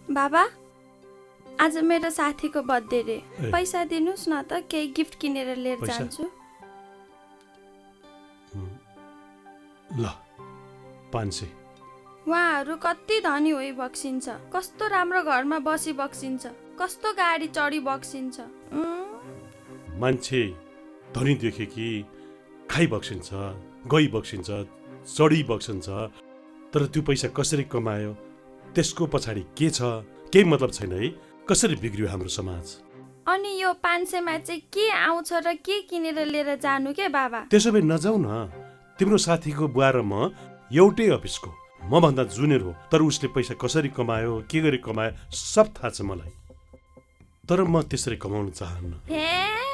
बाबा, आज मेरो साथीको बर्थडे रे। ए। पैसा दिनुस् न त, केही गिफ्ट किनेर लिएर पैसा? जान्छु। ल 500। उहाँहरू कति धनी होइ बक्सिन्छ, कस्तो राम्रो घरमा बसी बक्सिन्छ, कस्तो गाडी चढी बक्सिन्छ। मान्छे धनी देखे कि खाइ बक्सिन्छ, गई बक्सिन्छ, चढी बक्सिन्छ, तर त्यो पैसा कसरी कमायो, त्यसको पछाडि के छ, केही मतलब छैन है। कसरी बिग्रियो हाम्रो समाज। अनि यो 500मा चाहिँ के आउँछ र के किनेर लिएर जानु के बाबा? त्यसो भए नजाऊ न। तिम्रो साथीको बुवा र म एउटै अफिसको, म भन्दा जुनियर हो, तर उसले पैसा कसरी कमायो, के गरी कमायो सब थाहा छ मलाई। तर म त्यसरी कमाउन चाहन्न। हे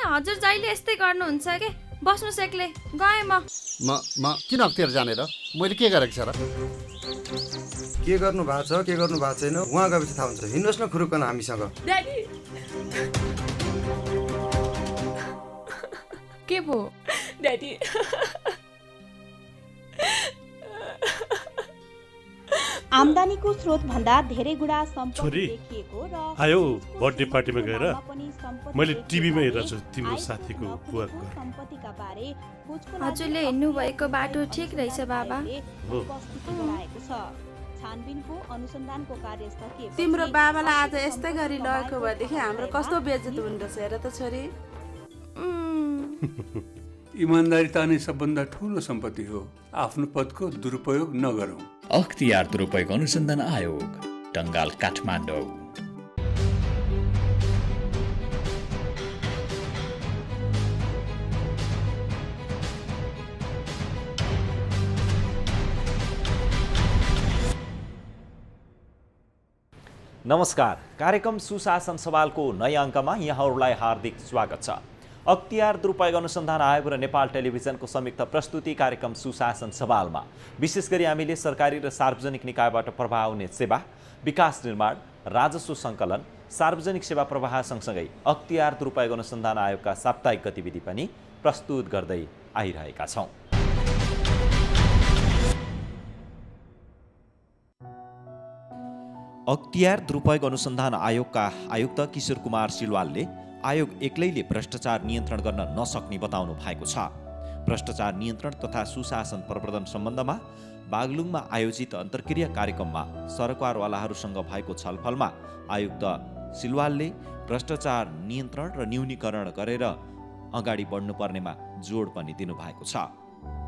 हजुर जहिले यस्तै गर्नुहुन्छ के? बस्नु सेक्ले, गएँ म। किन अख्तियार जाने र? मैले के गरेको छ र? के गर्नु भएको छ, के गर्नु भएको छैन उहाँ गएपछि थाहा हुन्छ। हिँड्नुहोस् न खुरुक्कन हामीसँग। ड्याडी के भो? ड्याडी आम्दानीको स्रोत भन्दा धेरै गुणा सम्पत्ति छोरी, देखिएको र आयो उसको बर्थडे पार्टीमा गएर? नाममा पनि सम्पत्ति मैले देखिएको टिभीमा भए हेरेको छु तिम्रो आएको साथीको नपुगेको बुवाको घर। सम्पत्तिका बारे खोजको लागि हजुरले हिँड्नु भएको बाटो ठिक रहेछ बाबा। हो। उपस्थिति गराएको छ। छानबिनको अनुसन्धानको कार्य सकिएपछि तिम्रो बाबालाई आज यस्तै गरी लगेको भएदेखि हाम्रो कस्तो बेइज्जत हुँदो रहेछ हेर त छोरी। इमान्दारी त नै सबभन्दा ठुलो सम्पत्ति हो। आफ्नो पदको दुरुपयोग नगरौँ। अख्तियार दुरुपयोग अनुसन्धान आयोग, टङ्गाल, काठमाडौँ। नमस्कार, कार्यक्रम सुशासन सवालको नयाँ अङ्कमा यहाँहरूलाई हार्दिक स्वागत छ। अख्तियार दुरुपयोग अनुसन्धान आयोग र नेपाल टेलिभिजनको संयुक्त प्रस्तुति कार्यक्रम सुशासन सवालमा विशेष गरी हामीले सरकारी र सार्वजनिक निकायबाट प्रवाह हुने सेवा, विकास निर्माण, राजस्व सङ्कलन, सार्वजनिक सेवा प्रवाह सँगसँगै अख्तियार दुरुपयोग अनुसन्धान आयोगका साप्ताहिक गतिविधि पनि प्रस्तुत गर्दै आइरहेका छौँ। अख्तियार दुरुपयोग अनुसन्धान आयोगका आयुक्त किशोर कुमार सिलवालले आयोग एक्लैले भ्रष्टाचार नियन्त्रण गर्न नसक्ने बताउनु भएको छ। भ्रष्टाचार नियन्त्रण तथा सुशासन प्रवर्धन सम्बन्धमा बागलुङमा आयोजित अन्तर्क्रिया कार्यक्रममा सरकारवालाहरूसँग भएको छलफलमा आयुक्त सिलवालले भ्रष्टाचार नियन्त्रण र न्यूनीकरण गरेर अगाडि बढ्नुपर्नेमा जोड पनि दिनुभएको छ।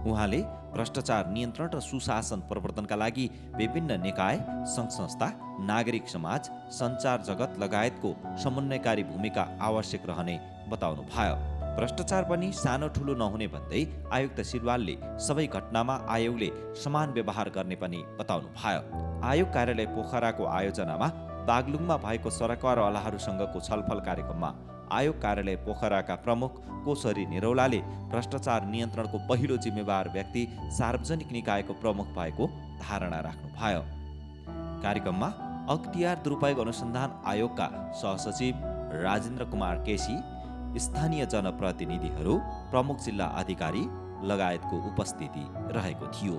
उहाँले भ्रष्टाचार नियन्त्रण र सुशासन प्रवर्धनका लागि विभिन्न निकाय, सङ्घ संस्था, नागरिक समाज, सञ्चार जगत लगायतको समन्वयकारी भूमिका आवश्यक रहने बताउनु भयो। भ्रष्टाचार पनि सानो ठुलो नहुने भन्दै आयुक्त सिलवालले सबै घटनामा आयोगले समान व्यवहार गर्ने पनि बताउनु भयो। आयोग कार्यालय पोखराको आयोजनामा बागलुङमा भएको सरकारवालाहरूसँगको छलफल कार्यक्रममा आयोग कार्यालय पोखराका प्रमुख कोशरी निरौलाले भ्रष्टाचार नियन्त्रणको पहिलो जिम्मेवार व्यक्ति सार्वजनिक निकायको प्रमुख भएको धारणा राख्नुभयो। कार्यक्रममा अख्तियार दुरुपयोग अनुसन्धान आयोगका सहसचिव राजेन्द्र कुमार केसी, स्थानीय जनप्रतिनिधिहरू, प्रमुख जिल्ला अधिकारी लगायतको उपस्थिति रहेको थियो।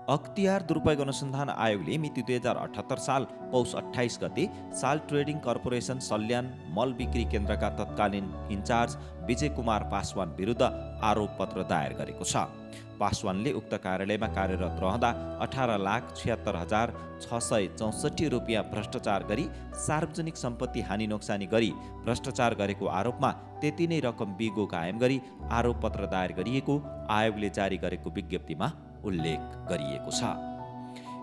अख्तियार दुरुपयोग अनुसन्धान आयोगले मिति 2078 साल पौष 28 गते साल ट्रेडिङ कर्पोरेसन सल्यान मल बिक्री केन्द्रका तत्कालीन इन्चार्ज विजय कुमार पासवान विरुद्ध आरोप पत्र दायर गरेको छ। पासवानले उक्त कार्यालयमा कार्यरत रहँदा 18,76,664 रुपियाँ भ्रष्टाचार गरी सार्वजनिक सम्पत्ति हानि नोक्सानी गरी भ्रष्टाचार गरेको आरोपमा त्यति नै रकम बिगो कायम गरी आरोप पत्र दायर गरिएको आयोगले जारी गरेको विज्ञप्तिमा उल्लेख गरिएको छ।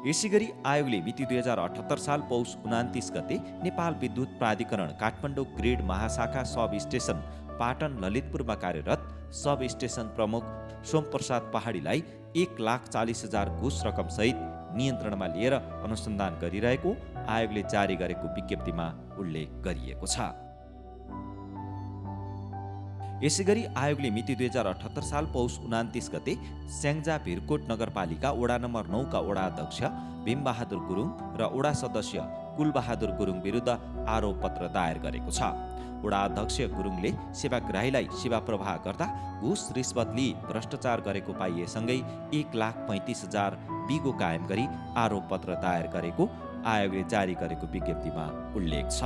यसैगरी आयोगले मिति 2078 साल पौष 29 गते नेपाल विद्युत प्राधिकरण काठमाडौँ ग्रिड महाशाखा सब स्टेसन पाटन ललितपुरमा कार्यरत सब स्टेसन प्रमुख सोमप्रसाद पहाडीलाई 1,40,000 घुस रकम सहित नियन्त्रणमा लिएर अनुसन्धान गरिरहेको आयोगले जारी गरेको विज्ञप्तिमा उल्लेख गरिएको छ। यसैगरी आयोगले मिति 2078 साल पौष 29 गते स्याङ्जा भिरकोट नगरपालिका वडा नम्बर 9 का वडा अध्यक्ष भीमबहादुर गुरुङ र वडा सदस्य कुलबहादुर गुरुङ विरुद्ध आरोप पत्र दायर गरेको छ। वडाध्यक्ष गुरुङले सेवाग्राहीलाई सेवा प्रवाह गर्दा घुस रिश्वत लिई भ्रष्टाचार गरेको पाइएसँगै 1,35,000 बिगो कायम गरी आरोप पत्र दायर गरेको आयोगले जारी गरेको विज्ञप्तिमा उल्लेख छ।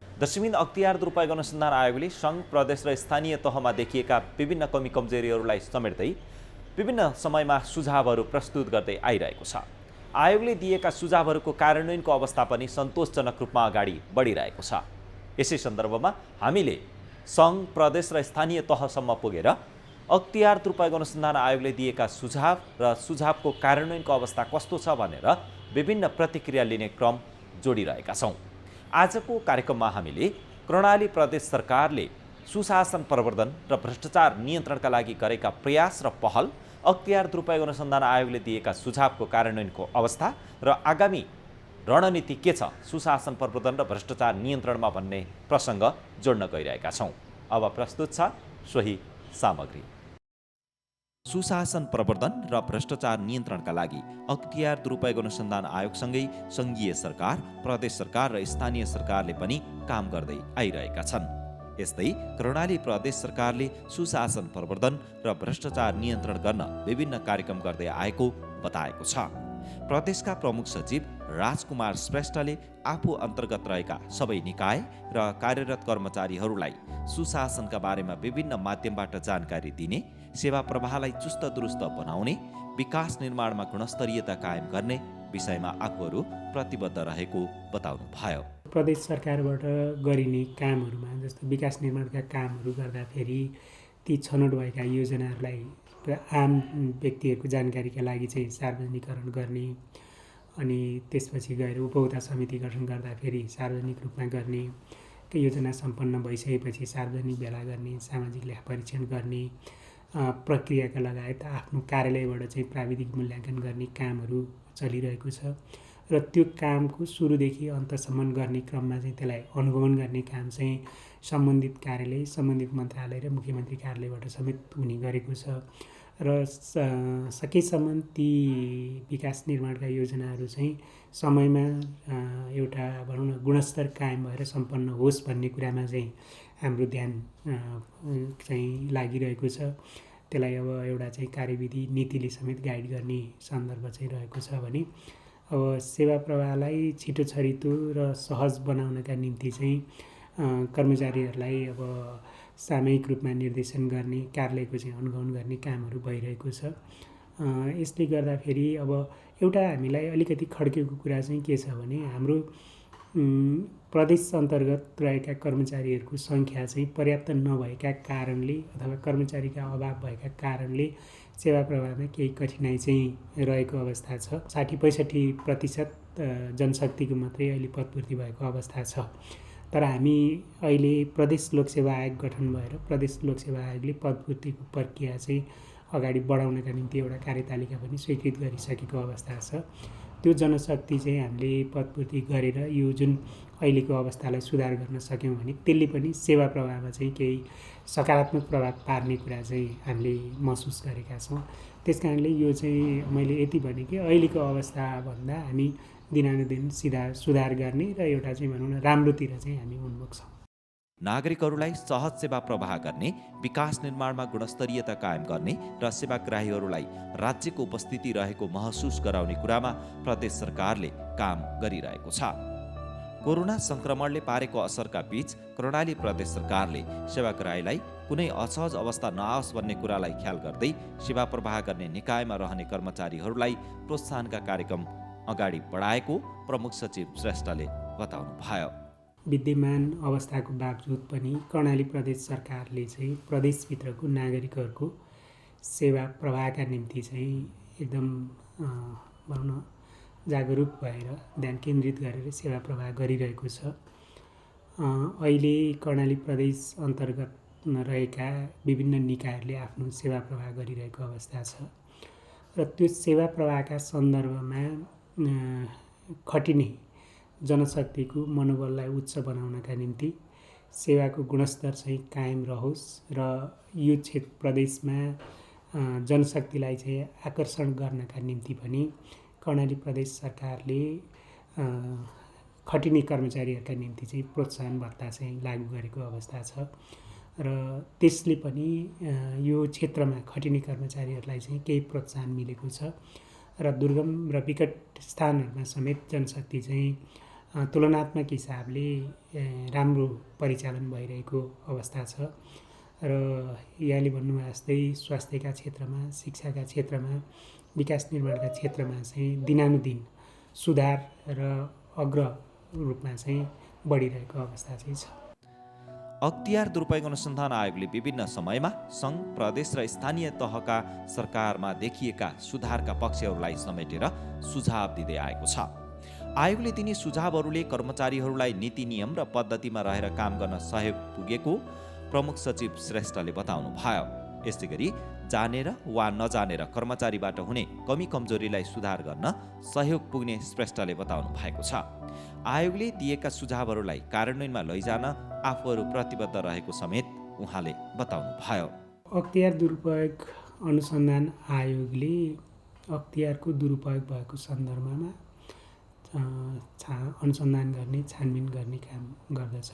दशमीन अख्तियार दुरुपयोग अनुसन्धान आयोगले सङ्घ प्रदेश र स्थानीय तहमा देखिएका विभिन्न कमी कमजोरीहरूलाई समेट्दै विभिन्न समयमा सुझावहरू प्रस्तुत गर्दै आइरहेको छ। आयोगले दिएका सुझावहरूको कार्यान्वयनको अवस्था पनि सन्तोषजनक रूपमा अगाडि बढिरहेको छ। यसै सन्दर्भमा हामीले सङ्घ प्रदेश र स्थानीय तहसम्म पुगेर अख्तियार दुरुपयोग अनुसन्धान आयोगले दिएका सुझाव र सुझावको कार्यान्वयनको अवस्था कस्तो छ भनेर विभिन्न प्रतिक्रिया लिने क्रम जोडिरहेका छौँ। आजको कार्यक्रममा हामीले कर्णाली प्रदेश सरकारले सुशासन प्रवर्धन र भ्रष्टाचार नियन्त्रणका लागि गरेका प्रयास र पहल, अख्तियार दुरुपयोग अनुसन्धान आयोगले दिएका सुझावको कार्यान्वयनको अवस्था र आगामी रणनीति के छ सुशासन प्रवर्धन र भ्रष्टाचार नियन्त्रणमा भन्ने प्रसङ्ग जोड्न गइरहेका छौँ। अब प्रस्तुत छ सोही सामग्री। सुशासन प्रवर्धन र भ्रष्टाचार नियन्त्रणका लागि अख्तियार दुरुपयोग अनुसन्धान आयोगसँगै सङ्घीय सरकार, प्रदेश सरकार र स्थानीय सरकारले पनि काम गर्दै आइरहेका छन्। यस्तै कर्णाली प्रदेश सरकारले सुशासन प्रवर्धन र भ्रष्टाचार नियन्त्रण गर्न विभिन्न कार्यक्रम गर्दै आएको बताएको छ। प्रदेशका प्रमुख सचिव राजकुमार श्रेष्ठले आफू अन्तर्गत रहेका सबै निकाय र कार्यरत कर्मचारीहरूलाई सुशासनका बारेमा विभिन्न माध्यमबाट जानकारी दिने, सेवा प्रवाहलाई चुस्त दुरुस्त बनाउने, विकास निर्माणमा गुणस्तरीयता कायम गर्ने विषयमा आफूहरू प्रतिबद्ध रहेको बताउनु भयो। प्रदेश सरकारबाट गरिने कामहरूमा जस्तो विकास निर्माणका कामहरू गर्दाखेरि ती छनौट भएका योजनाहरूलाई आम व्यक्तिहरूको जानकारीका लागि चाहिँ सार्वजनिकरण गर्ने, अनि त्यसपछि गएर उपभोक्ता समिति गठन गर्दाखेरि सार्वजनिक रूपमा गर्ने, योजना सम्पन्न भइसकेपछि सार्वजनिक भेला गर्ने, सामाजिक लेखा परीक्षण गर्ने, प्रक्रियाका लगायत आफ्नो कार्यालयबाट चाहिँ प्राविधिक मूल्याङ्कन गर्ने कामहरू चलिरहेको छ र त्यो कामको सुरुदेखि अन्तसम्म गर्ने क्रममा चाहिँ त्यसलाई अनुगमन गर्ने काम चाहिँ सम्बन्धित कार्यालय, सम्बन्धित मन्त्रालय र मुख्यमन्त्री कार्यालयबाट समेत हुने गरेको छ र सकेसम्म ती विकास निर्माणका योजनाहरू चाहिँ समयमा एउटा भनौँ न गुणस्तर कायम भएर सम्पन्न होस् भन्ने कुरामा चाहिँ हाम्रो ध्यान चाहिँ लागिरहेको छ। त्यसलाई अब एउटा चाहिँ कार्यविधि नीतिले समेत गाइड गर्ने सन्दर्भ चाहिँ रहेको छ भने अब सेवा प्रवाहलाई छिटो छरितो र सहज बनाउनका निम्ति चाहिँ कर्मचारीहरूलाई अब सामूहिक रूपमा निर्देशन गर्ने, कार्यालयको चाहिँ अनुगमन गर्ने कामहरू भइरहेको छ। यसले गर्दाखेरि अब एउटा हामीलाई अलिकति खड्केको कुरा चाहिँ के छ भने हाम्रो प्रदेश अन्तर्गत रहेका कर्मचारीहरूको सङ्ख्या चाहिँ पर्याप्त नभएका कारणले अथवा कर्मचारीका अभाव भएका कारणले सेवा प्रवाहमा केही कठिनाइ चाहिँ रहेको अवस्था छ। 60-65% जनशक्तिको मात्रै अहिले पदपूर्ति भएको अवस्था छ। तर हामी अहिले प्रदेश लोकसेवा आयोग गठन भएर प्रदेश लोकसेवा आयोगले पदपूर्तिको प्रक्रिया चाहिँ अगाडि बढाउनका निम्ति एउटा कार्यतालिका पनि स्वीकृत गरिसकेको अवस्था छ। त्यो जनशक्ति चाहिँ हामीले पदपूर्ति गरेर यो जुन अहिलेको अवस्थालाई सुधार गर्न सक्यौँ भने त्यसले पनि सेवा प्रवाहमा चाहिँ केही सकारात्मक प्रभाव पार्ने कुरा चाहिँ हामीले महसुस गरेका छौँ। त्यस कारणले यो चाहिँ मैले यति भने कि अहिलेको अवस्थाभन्दा हामी दिनानुदिन सुधार गर्ने र एउटा चाहिँ भनौँ न राम्रोतिर चाहिँ हामी उन्मुख छौँ। नागरिकहरूलाई सहज सेवा प्रवाह गर्ने, विकास निर्माणमा गुणस्तरीयता कायम गर्ने र सेवाग्राहीहरूलाई राज्यको उपस्थिति रहेको महसुस गराउने कुरामा प्रदेश सरकारले काम गरिरहेको छ। कोरोना संक्रमणले पारेको असरका बीच कर्णाली प्रदेश सरकारले सेवाग्राहीलाई कुनै असहज अवस्था नआओस् भन्ने कुरालाई ख्याल गर्दै सेवा प्रवाह गर्ने निकायमा रहने कर्मचारीहरूलाई प्रोत्साहनका कार्यक्रम अगाडि बढाएको प्रमुख सचिव श्रेष्ठले बताउनु भयो। विद्यमान अवस्थाको बावजुद पनि कर्णाली प्रदेश सरकारले चाहिँ प्रदेशभित्रको नागरिकहरूको सेवा प्रवाहका निम्ति चाहिँ एकदम भनौँ न जागरुक भएर ध्यान केन्द्रित गरेर सेवा प्रवाह गरिरहेको छ। अहिले कर्णाली प्रदेश अन्तर्गत रहेका विभिन्न निकायहरूले आफ्नो सेवा प्रवाह गरिरहेको अवस्था छ र त्यो सेवा प्रवाहका सन्दर्भमा खटिने जनशक्तिको मनोबललाई उच्च बनाउनका निम्ति सेवाको गुणस्तर चाहिँ कायम रहोस् र यो क्षेत्र प्रदेशमा जनशक्तिलाई चाहिँ आकर्षण गर्नका निम्ति पनि कर्णाली प्रदेश सरकारले खटिने कर्मचारीहरूका निम्ति चाहिँ प्रोत्साहन भत्ता चाहिँ लागू गरेको अवस्था छ र त्यसले पनि यो क्षेत्रमा खटिने कर्मचारीहरूलाई चाहिँ केही प्रोत्साहन मिलेको छ र दुर्गम र विकट स्थानहरूमा समेत जनशक्ति चाहिँ तुलनात्मक हिसाबले राम्रो परिचालन भइरहेको अवस्था छ र यहाँले भन्नुभयो जस्तै स्वास्थ्यका क्षेत्रमा, शिक्षाका क्षेत्रमा, विकास निर्माणका क्षेत्रमा चाहिँ दिनानुदिन सुधार र अग्र रूपमा चाहिँ बढिरहेको अवस्था चाहिँ छ। अख्तियार दुरुपयोग अनुसन्धान आयोगले विभिन्न समयमा सङ्घ, प्रदेश र स्थानीय तहका सरकारमा देखिएका सुधारका पक्षहरूलाई समेटेर सुझाव दिँदै आएको छ। आयोगले दिने सुझावहरूले कर्मचारीहरूलाई नीति नियम र पद्धतिमा रहेर काम गर्न सहयोग पुगेको प्रमुख सचिव श्रेष्ठले बताउनु भयो। यस्तै गरी जानेर वा नजानेर कर्मचारीबाट हुने कमी कमजोरीलाई सुधार गर्न सहयोग पुग्ने श्रेष्ठले बताउनु भएको छ। आयोगले दिएका सुझावहरूलाई कार्यान्वयनमा लैजान आफूहरू प्रतिबद्ध रहेको समेत उहाँले बताउनु भयो। अख्तियार दुरुपयोग अनुसन्धान आयोगले अख्तियारको दुरुपयोग भएको सन्दर्भमा अनुसन्धान गर्ने, छानबिन गर्ने काम गर्दछ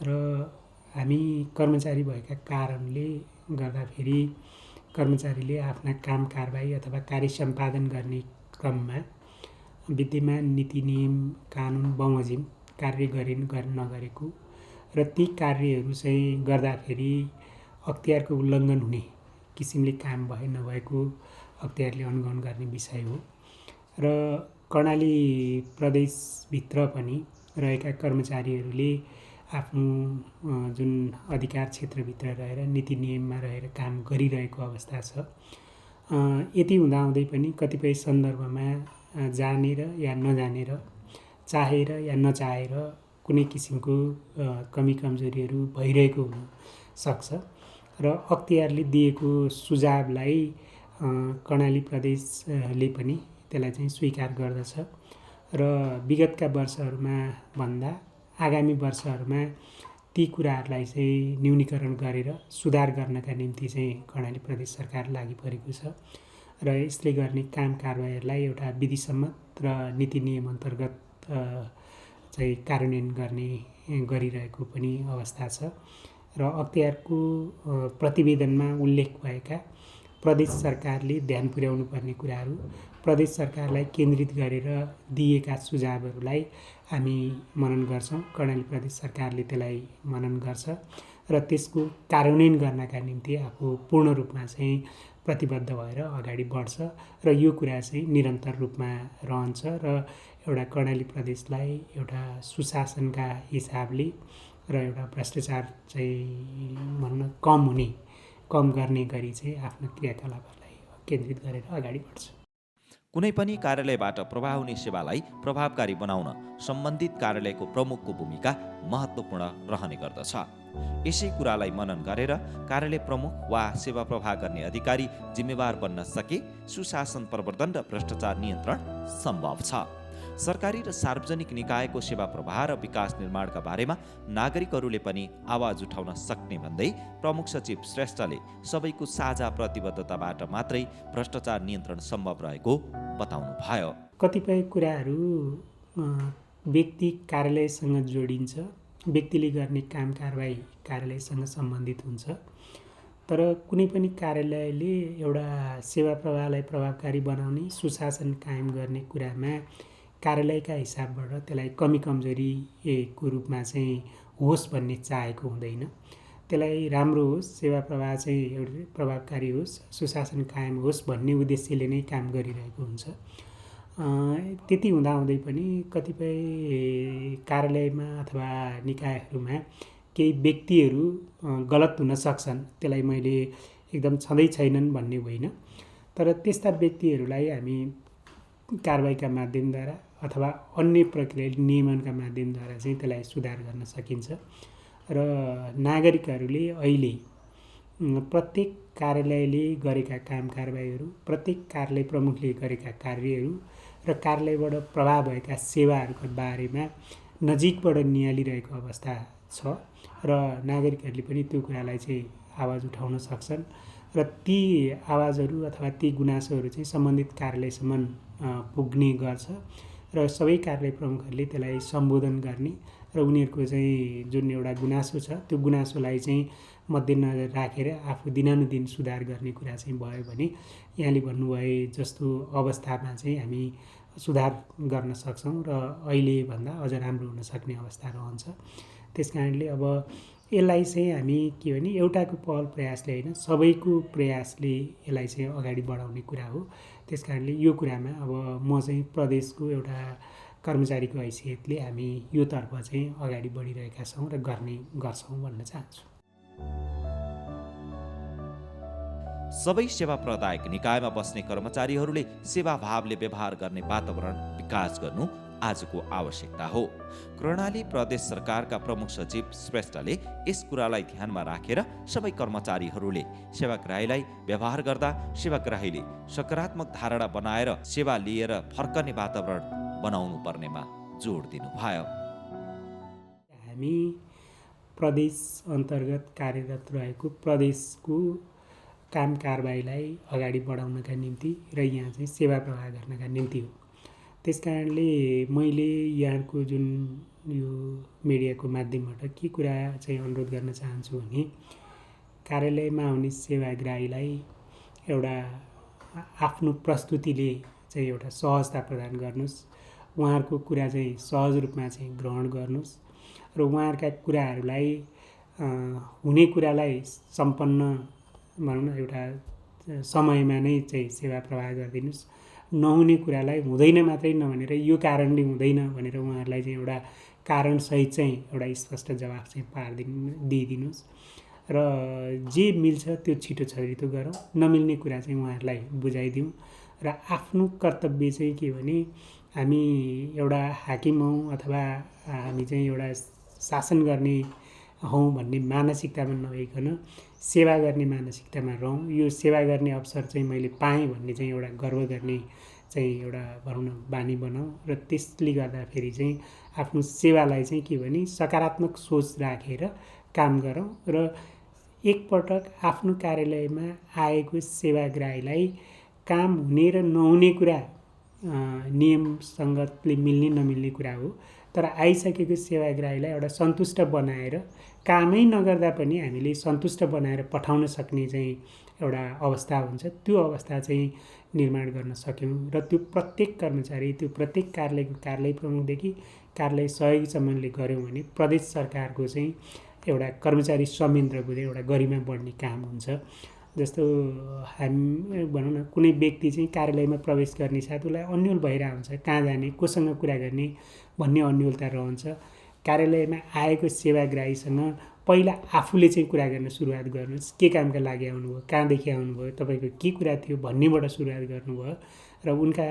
र हामी कर्मचारी भएका कारणले गर्दाखेरि कर्मचारीले आफ्ना काम कारबाही अथवा कार्य सम्पादन गर्ने क्रममा विद्यमान नीति नियम, कानुन, बमोजिम कार्य गरिन् नगरेको र ती कार्यहरू चाहिँ गर्दाखेरि अख्तियारको उल्लङ्घन हुने किसिमले काम नभएको अख्तियारले अनुगमन गर्ने विषय हो र कर्णाली प्रदेशभित्र पनि रहेका कर्मचारीहरूले आफ्नो जुन अधिकार क्षेत्रभित्र रहेर नीति नियममा रहेर काम गरिरहेको अवस्था छ। यति हुँदाहुँदै पनि कतिपय सन्दर्भमा जानेर या नजानेर, चाहेर या नचाहेर कुनै किसिमको कमी कमजोरीहरू भइरहेको हुन सक्छ र अख्तियारले दिएको सुझावलाई कर्णाली प्रदेशले पनि त्यसलाई चाहिँ स्वीकार गर्दछ र विगतका वर्षहरूमा भन्दा आगामी वर्षहरूमा ती कुराहरूलाई चाहिँ न्यूनीकरण गरेर सुधार गर्नका निम्ति चाहिँ कर्णाली प्रदेश सरकार लागि परेको छ र यसले गर्ने काम कारबाहीहरूलाई एउटा विधिसम्मत र नीति नियम अन्तर्गत चाहिँ कार्यान्वयन गरिरहेको पनि अवस्था छ र अख्तियारको प्रतिवेदनमा उल्लेख भएका प्रदेश सरकारले ध्यान पुर्याउनु पर्ने कुराहरू, प्रदेश सरकारलाई केन्द्रित गरेर दिएका सुझावहरूलाई हामी मनन गर्छौँ। कर्णाली प्रदेश सरकारले त्यसलाई मनन गर्छ र त्यसको कार्यान्वयन गर्नका निम्ति आफू पूर्ण रूपमा चाहिँ प्रतिबद्ध भएर अगाडि बढ्छ र यो कुरा चाहिँ निरन्तर रूपमा रहन्छ र एउटा कर्णाली प्रदेशलाई एउटा सुशासनका हिसाबले र एउटा भ्रष्टाचार चाहिँ भन्न कम गर्ने गरी चाहिँ आफ्नो क्रियाकलापहरूलाई केन्द्रित गरेर अगाडि बढ्छ। कुनै पनि कार्यालयबाट प्रवाह हुने सेवालाई प्रभावकारी बनाउन सम्बन्धित कार्यालयको प्रमुखको भूमिका महत्त्वपूर्ण रहने गर्दछ। यसै कुरालाई मनन गरेर कार्यालय प्रमुख वा सेवा प्रवाह गर्ने अधिकारी जिम्मेवार बन्न सके सुशासन प्रवर्धन र भ्रष्टाचार नियन्त्रण सम्भव छ। सरकारी र सार्वजनिक निकायको सेवा प्रवाह र विकास निर्माणका बारेमा नागरिकहरूले पनि आवाज उठाउन सक्ने भन्दै प्रमुख सचिव श्रेष्ठले सबैको साझा प्रतिबद्धताबाट मात्रै भ्रष्टाचार नियन्त्रण सम्भव रहेको बताउनु भयो। कतिपय कुराहरू व्यक्ति कार्यालयसँग जोडिन्छ, व्यक्तिले गर्ने काम कारबाही कार्यालयसँग सम्बन्धित हुन्छ, तर कुनै पनि कार्यालयले एउटा सेवा प्रवाहलाई प्रभावकारी बनाउने, सुशासन कायम गर्ने कुरामा कार्यालयका हिसाबबाट त्यसलाई कमी कमजोरीको रूपमा चाहिँ होस् भन्ने चाहेको हुँदैन। त्यसलाई राम्रो होस्, सेवा प्रवाह चाहिँ एउटा प्रभावकारी होस्, सुशासन कायम होस् भन्ने उद्देश्यले नै काम गरिरहेको हुन्छ। त्यति हुँदाहुँदै पनि कतिपय कार्यालयमा अथवा निकायहरूमा केही व्यक्तिहरू गलत हुन सक्छन्, त्यसलाई मैले एकदम छँदै छैनन् भन्ने होइन, तर त्यस्ता व्यक्तिहरूलाई हामी कारबाहीका माध्यमद्वारा अथवा अन्य प्रक्रिया नियमनका माध्यमद्वारा चाहिँ त्यसलाई सुधार गर्न सकिन्छ र नागरिकहरूले अहिले प्रत्येक कार्यालयले गरेका काम कारबाहीहरू, प्रत्येक कार्यालय प्रमुखले गरेका कार्यहरू र कार्यालयबाट प्रभाव भएका सेवाहरूको बारेमा नजिकबाट निहालिरहेको अवस्था छ र नागरिकहरूले पनि त्यो कुरालाई चाहिँ आवाज उठाउन सक्छन् र ती आवाजहरू अथवा ती गुनासोहरू चाहिँ सम्बन्धित कार्यालयसम्म पुग्ने गर्छ र सबै कार्यालय प्रमुखहरूले त्यसलाई सम्बोधन गर्ने र उनीहरूको चाहिँ जुन एउटा गुनासो छ त्यो गुनासोलाई चाहिँ मध्यनजर राखेर आफू दिनानुदिन सुधार गर्ने कुरा चाहिँ भयो भने यहाँले भन्नुभए जस्तो अवस्थामा चाहिँ हामी सुधार गर्न सक्छौँ र अहिलेभन्दा अझ राम्रो हुन सक्ने अवस्था रहन्छ। त्यस कारणले अब यसलाई चाहिँ हामी के भने एउटाको पहल प्रयासले होइन सबैको प्रयासले यसलाई चाहिँ अगाडि बढाउने कुरा हो। त्यस कारणले यो कुरामा अब म चाहिँ प्रदेशको एउटा कर्मचारीको हैसियतले हामी योतर्फ चाहिँ अगाडि बढिरहेका छौँ र गर्छौँ भन्न चाहन्छु। सबै सेवा प्रदायक निकायमा बस्ने कर्मचारीहरूले सेवाभावले व्यवहार गर्ने वातावरण विकास गर्नु आजको आवश्यकता हो। कर्णाली प्रदेश सरकारका प्रमुख सचिव श्रेष्ठले यस कुरालाई ध्यानमा राखेर सबै कर्मचारीहरूले सेवाग्राहीलाई व्यवहार गर्दा सेवाग्राहीले सकारात्मक धारणा बनाएर सेवा लिएर फर्कने वातावरण बनाउनु पर्नेमा जोड दिनुभयो। हामी प्रदेश अन्तर्गत कार्यरत रहेको प्रदेशको काम कारबाहीलाई अगाडि बढाउनका निम्ति र यहाँ चाहिँ सेवा प्रवाह गर्नका निम्ति हो। त्यस कारणले मैले यहाँको जुन यो मिडियाको माध्यमबाट के कुरा चाहिँ अनुरोध गर्न चाहन्छु भने कार्यालयमा आउने सेवाग्राहीलाई एउटा आफ्नो प्रस्तुतिले चाहिँ एउटा सहजता प्रदान गर्नुहोस्। उहाँहरूको कुरा चाहिँ सहज रूपमा चाहिँ ग्रहण गर्नुहोस् र उहाँहरूका कुराहरूलाई हुने कुरालाई सम्पन्न भनौँ न एउटा समयमा नै चाहिँ सेवा प्रवाह गरिदिनुहोस्। नहुने कुरालाई हुँदैन मात्रै नभनेर यो कारणले हुँदैन भनेर उहाँहरूलाई चाहिँ एउटा कारणसहित चाहिँ एउटा स्पष्ट जवाफ चाहिँ दिइदिनुहोस् र जे मिल्छ त्यो छिटो छरितो गरौँ, नमिल्ने कुरा चाहिँ उहाँहरूलाई बुझाइदिउँ र आफ्नो कर्तव्य चाहिँ के भने हामी एउटा हाकिम हौँ अथवा हामी चाहिँ एउटा शासन गर्ने हौँ भन्ने मानसिकतामा नभइकन सेवा गर्ने मानसिकतामा रहौँ। यो सेवा गर्ने अवसर चाहिँ मैले पाएँ भन्ने चाहिँ एउटा गर्व गर्ने चाहिँ एउटा भनौँ न बानी बनाऊँ र त्यसले गर्दाखेरि चाहिँ आफ्नो सेवालाई चाहिँ के भने सकारात्मक सोच राखेर काम गरौँ र एकपटक आफ्नो कार्यालयमा आएको सेवाग्राहीलाई काम हुने र नहुने कुरा नियम सङ्गतले मिल्ने नमिल्ने कुरा हो, तर आइसकेको सेवाग्राहीलाई एउटा सन्तुष्ट बनाएर कामै नगर्दा पनि हामीले सन्तुष्ट बनाएर पठाउन सक्ने चाहिँ एउटा अवस्था हुन्छ। त्यो अवस्था चाहिँ निर्माण गर्न सक्यौँ र त्यो प्रत्येक कर्मचारी त्यो प्रत्येक कार्यालयको कार्यालय प्रमुखदेखि कार्यालय सहयोगीसम्मले गऱ्यौँ भने प्रदेश सरकारको चाहिँ एउटा कर्मचारी संयन्त्रको चाहिँ एउटा गरिमा बढ्ने काम हुन्छ। जस्तो हामी भनौँ न कुनै व्यक्ति चाहिँ कार्यालयमा प्रवेश गर्ने साथ उसलाई अन्यल भइरहेको हुन्छ, कहाँ जाने कोसँग कुरा गर्ने भन्ने अन्यलता रहन्छ। कार्यालयमा आएको सेवाग्राहीसँग पहिला आफूले चाहिँ कुरा गर्न सुरुवात गर्नुहोस्। के कामका लागि आउनुभयो, कहाँदेखि आउनुभयो, तपाईँको के कुरा थियो भन्नेबाट सुरुवात गर्नुभयो र उनका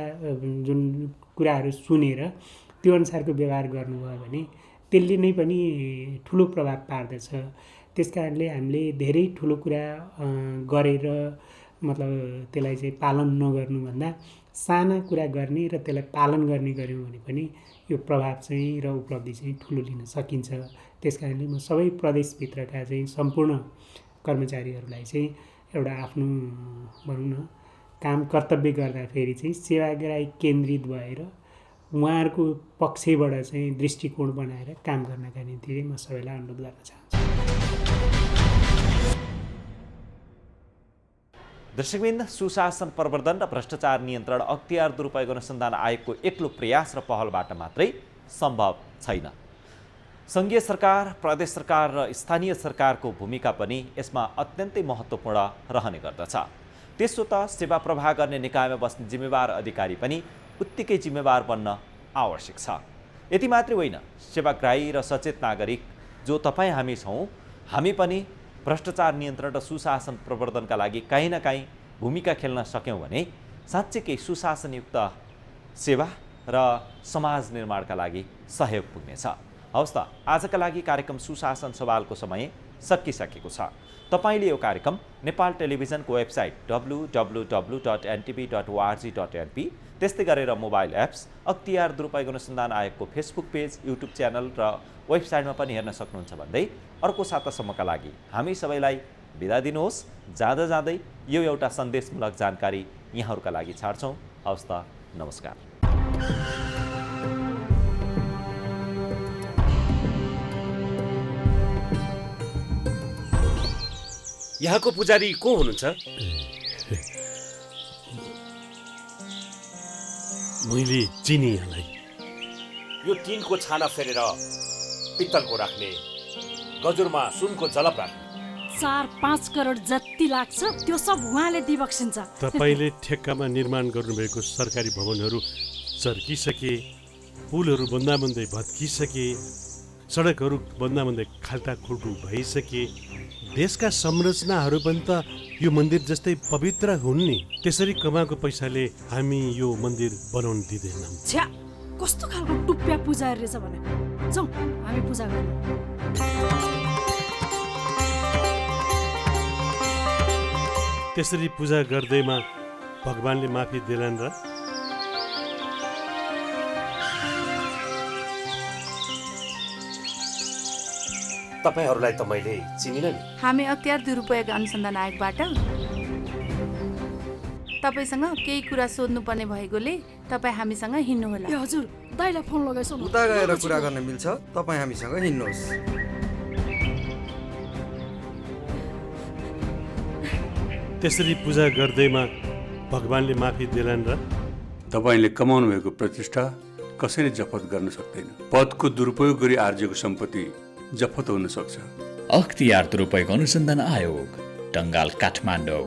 जुन कुराहरू सुनेर त्यो अनुसारको व्यवहार गर्नुभयो भने त्यसले नै पनि ठुलो प्रभाव पार्दछ। त्यस कारणले हामीले धेरै ठुलो कुरा गरेर मतलब त्यसलाई चाहिँ पालन नगर्नुभन्दा साना कुरा गर्ने र त्यसलाई पालन गर्ने गऱ्यौँ भने पनि यो प्रभाव चाहिँ र उपलब्धि चाहिँ ठुलो लिन सकिन्छ। त्यस कारणले म सबै प्रदेशभित्रका चाहिँ सम्पूर्ण कर्मचारीहरूलाई चाहिँ एउटा आफ्नो भनौँ न काम कर्तव्य गर्दाखेरि चाहिँ सेवाग्राही केन्द्रित भएर उहाँहरूको पक्षबाट चाहिँ दृष्टिकोण बनाएर काम गर्नका निम्ति म सबैलाई अनुरोध गर्न चाहन्छु। दर्शकवृन्द, सुशासन प्रवर्धन र भ्रष्टाचार नियन्त्रण अख्तियार दुरुपयोग अनुसन्धान आयोगको एक्लो प्रयास र पहलबाट मात्रै सम्भव छैन। सङ्घीय सरकार, प्रदेश सरकार र स्थानीय सरकारको भूमिका पनि यसमा अत्यन्तै महत्त्वपूर्ण रहने गर्दछ। त्यसो त सेवा प्रवाह गर्ने निकायमा बस्ने जिम्मेवार अधिकारी पनि उत्तिकै जिम्मेवार बन्न आवश्यक छ। यति मात्रै होइन, सेवाग्राही र सचेत नागरिक जो तपाईँ हामी छौँ, हामी पनि भ्रष्टाचार नियन्त्रण र सुशासन प्रवर्धनका लागि काहीँ न काहीँ भूमिका खेल्न सक्यौँ भने साँच्चैकै सुशासनयुक्त सेवा र समाज निर्माणका लागि सहयोग पुग्नेछ। हवस् त, आजका लागि कार्यक्रम सुशासन सवालको समय सकिसकेको छ। तपाईँले यो कार्यक्रम नेपाल टेलिभिजनको वेबसाइट www.ntv.org.np त्यस्तै गरेर मोबाइल एप्स, अख्तियार दुरुपयोग अनुसन्धान आयोगको फेसबुक पेज, युट्युब च्यानल र वेबसाइटमा पनि हेर्न सक्नुहुन्छ भन्दै अर्को सातासम्मका लागि हामी सबैलाई बिदा दिनुहोस्। जाँदा जाँदै यो एउटा सन्देशमूलक जानकारी यहाँहरूका लागि छाड्छौँ। हवस् त, नमस्कार। यहाँको पुजारी को हुनुहुन्छ? मैले चिनी यहाँलाई। यो टिनको छाना फेरेर पित्तलको राख्ने, गजुरमा सुनको जलप राख्ने 4-5 करोड जति लाग्छ त्यो सब उहाँले दिबक्सिन्छ। तपाईँले ठेक्कामा निर्माण गर्नुभएको सरकारी भवनहरू चर्किसके, पुलहरू बन्दाबन्दै भत्किसके, सडकहरू बन्दाबन्दै खाल्टाखुल्टु भइसके, देशका संरचनाहरू पनि त यो मन्दिर जस्तै पवित्र हुन् नि। त्यसरी कमाएको पैसाले हामी यो मन्दिर बनाउन दिँदैनौँ। छ्या, कस्तो खालको टुप्प्या पुजारी रहेछ भने। जाउँ हामी पूजा गर्नु। त्यसरी पूजा गर्दैमा भगवानले माफी दिलान् र? तपाईहरूलाई त मैले चिनिन नि। हामी अख्तियार दुरुपयोग अनुसन्धान आयोगबाट तपाईँसँग केही कुरा सोध्नुपर्ने भएकोले तपाईँ हामीसँग हिँड्नुहोला। ए हजुर, दाइलाई फोन लगाइसौ न। उता गएर कुरा गर्न मिल्छ, तपाईँ हामीसँग हिँड्नुहोस्। त्यसरी पूजा गर्दैमा भगवानले माफी दिलान् र? तपाईँले कमाउनु भएको प्रतिष्ठा कसैले जफत गर्न सक्दैन। पदको दुरुपयोग गरी आर्जेको सम्पत्ति जफत हुन सक्छ। अख्तियार दुरुपयोग अनुसन्धान आयोग, टंगाल, काठमाडौँ।